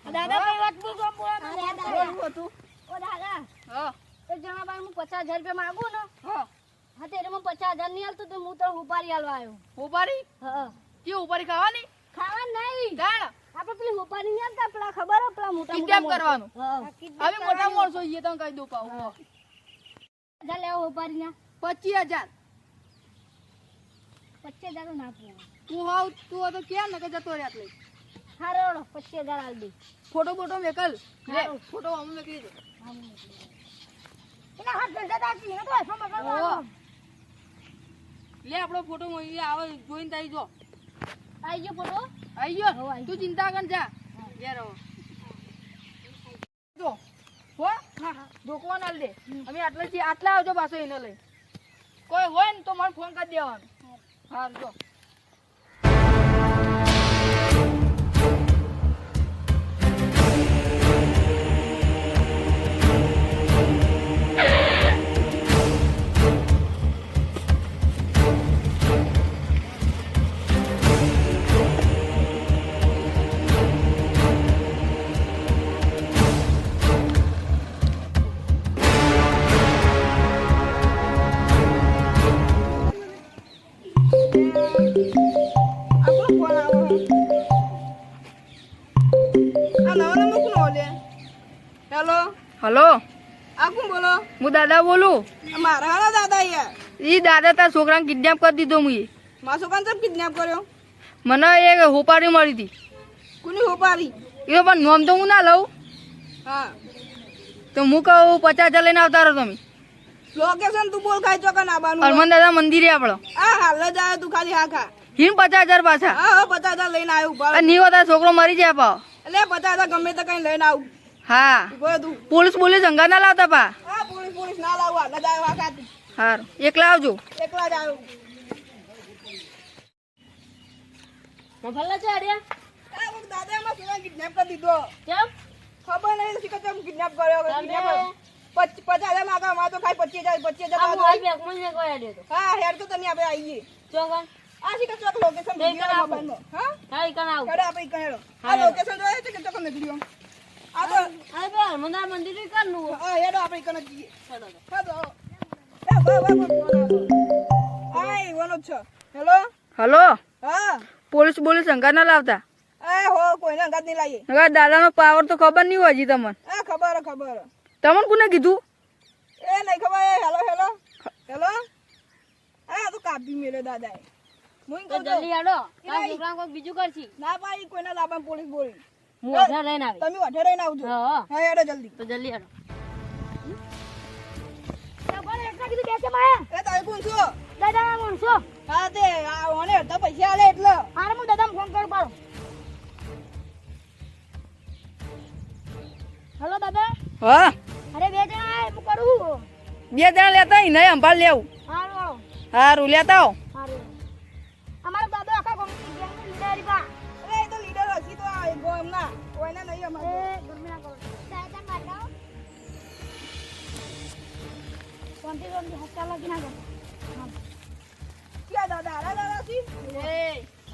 દાદા કઈ વાત બોલો બોલવું હતું. ઓ દાદા હા એક જણા પાસે હું 50,000 રૂપિયા માંગુ ને હા હા તે મને 50,000 નહીં આલતો તો હું તો ઉપારી આલવા આવ્યો. ઉપાડી હા કે ઉપાડી ખાવાની ખાવા નહીં ગાણ આપણે પેલી ઉપારી નહીં આલતા પેલા ખબર હે પેલા મોટા કિડનેપ કરવાનું હા હવે મોટા માણસો છીએ તમે કહી દો પાઉ જા લેવો ઉપારી ના 25,000 25,000 તો ના પૂરા તું હાવ તું તો ક્યાં નકે જતો રહ્યા એટલે હારો 25,000 આલ દે ફોટો બોટો મેકલ લે હારું. ફોટો અમે મેકલી દે એના હાથ ધંધા દાખી ને તો એસો મગર ઓહો. લે આપણો ફોટો મોઈ આવે જોઈને તાઈ જો આઈ ગયો ફોટો આઈ ગયો હો, આઈ તું ચિંતા કર જા લે રહો જો હો ઢોકવા ના દે અમે આટલા આવજો પાછો એને લઈ કોઈ હોય ને તો મને ફોન કરી દેવાનો હા જો હેલો આ કોણ બોલો? હું દાદા બોલું મારા હારા દાદા યાર. ઈ દાદા તાર છોકરાને કિડનેપ કરી દીધો મુએ મારા છોકરાને કેમ કિડનેપ કર્યો? મને એક હોપારી મળી હતી કોની હોપારી? એ પણ નોમ તો હું ના લઉં હા તો હું કહું 50,000 લઈને આવતા રહો તમે લોકેશન તું બોલ ખાઈ ચોકન આવવાનું. હનુમાન દાદા મંદિરે આપણો આ હાલ જ આવ્યો તું ખાલી હા ખા. હિન 50,000 પાછા હા હા 50,000 લઈને આવ્યો ઉભા. અને નહીં હોતા છોકરો મરી જાય પાવ એટલે 50,000 ગમે તે કઈ લઈને આવું. હા ઉભો તું. પોલીસ અંગા ના લાવતા પા હા પોલીસ ના લાવું હાલ જ આવ્યો હા ખા તું. હારું એકલા આવજો એકલા જ આવ્યો. મફલ્લા છે અડિયા આ વખત દાદા એમાં છોકરાને કિડનેપ કરી દીધો. કેમ ખબર નહીં શીખર કેમ કિડનેપ કર્યો. કિડનેપ 50,000 માંગા મારે તો ખાલી 25,000 આ તો મોબાઈલ બેંકમાં જ કોઈ આડ્યો તો હા હેર તો તમે આપણે આવીએ. ચોગન આ શીખર ચોક લોકેશન બે કણ આપો. મોબાઈલમાં. હા હા ઈ કણ આવ હેડો આપણે ઈ કહેડો. આ લોકેશન જોયે છે કે ચોક નીકળ્યો. આ તો અરે બે હનુમાન મંદિર ઈ કરનું હા હેડો આપણે ઈ કણ જઈએ. ચલો તો હેડો. એ બા ફોન આવ્યો. આય વનો છે. હેલો હલો હા પોલીસ અંગા ના લાવતા એ હો કોઈને અંગાત નહીં લાવીએ. હવે દાદાનો પાવર તો ખબર નહીં હોય હજી તમને ખબર તમને કોને કીધું એ નહીં ખબર. એ હેલો આ તો કાપી મેલે દાદાએ. હું તો કહું જલ્દી આડો ઈ નહીં. છોકરા કોઈ બીજું કરશી ના પાડી કોઈના લાભામાં પોલીસ બોલી. હું વધારે લઈને આવી તમે વઢે રહીને આવજો. હા હા હેડો જલ્દી. તો જલ્દી આડો એ તમે કોણ છો? દાદા કોણ છો હા તે આ ઓને અડધા પૈસા આલે એટલે. હારે હું દાદાને ફોન કરું પાડો હેલો દાદા હા અરે બે જણા આય હું કરું 2 જણા લેતા નહીં નહીં અંભાળ લેવું હારું આવો હારું લેતા આવો હારું અમારા દાદા આખા ગામની ગેંગની લીડર બા અરે એ તો લીડર હસી તો આ ગોમના કોઈને નહીં અમારે. એ ગમે ના કરો દાદા મારગાઓ કોન્ટી હસ્તા લાગી ના ગયો ક્યાં દાદા હારા દાદા છી? એ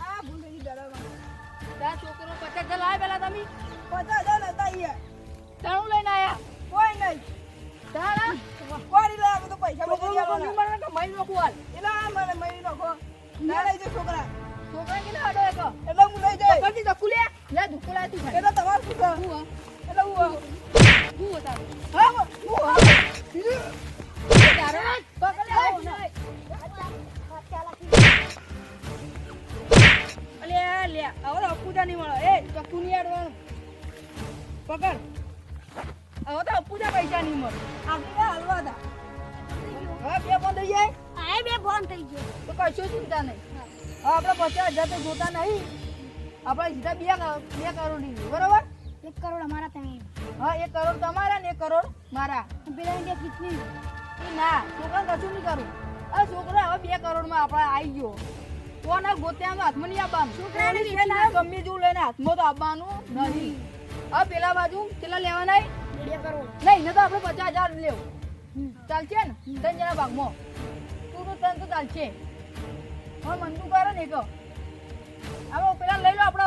આ ભૂલ થઈ ગઈ દાદામાં. તાર છોકરો 50,000 લાવે પેલા તમે 50,000 હતા અહીંયા. તાણું લઈને આયા કોઈ નહીં. તારા કોઈ નહીં લાવે તો પૈસા છોકરો બચી લોકો નહીં જવાના. મળે કે મહિને નોખું હાલ એટલે આ મને મળી નાખો. ના લઈ જાય છોકરા. છોકરા કે ના અડો એક એટલે હું લઈ જાય. પકડતી ધક્કુ લે લે ધક્કુ લાય તું ખાલી એટલે તમારે શું છે? હું એટલે હું હું તારું હા હું તારો પકડ લે અલે લે હવે અપૂજા નહીં મળે એ ધક્કુ નહીં આડવાનું પકડ હવે તો અપૂજા પૈસા નહીં મળે આગળ હાલવા હતા. હવે બે બંધ થઈ જાય આ બે ફોન થઈ ગયો તો કશું ચિંતા નહીં હવે આપણે 50,000 તો જોતા નહીં આપણે સીધા 2 કરોડ લીધી બરોબર 1 કરોડ અમારા ત્યાં હા 1 કરોડ તમારા ને 1 કરોડ મારા પેલા ઇન્ડિયા કિતની ઈ ના છોકરા કશું નહીં કરું આ છોકરા હવે 2 કરોડમાં આપણે આવી ગયો કોના ગોત્યામાં હાથમાં નહીં આપવાનું છોકરાને પોલીસ છે ને ગમે જેવું લઈને હાથમાં તો આપવાનું નહીં હવે પેલા બાજુ કેટલા લેવાના 2 કરોડ નહીં ને તો આપણે 50,000 લેવું ચાલશે ને 3 જણા ભાગમાં તું તો 3 તો ચાલશે હવે મંદુ કરે ને કહો હવે પેલા લઈ લો આપણે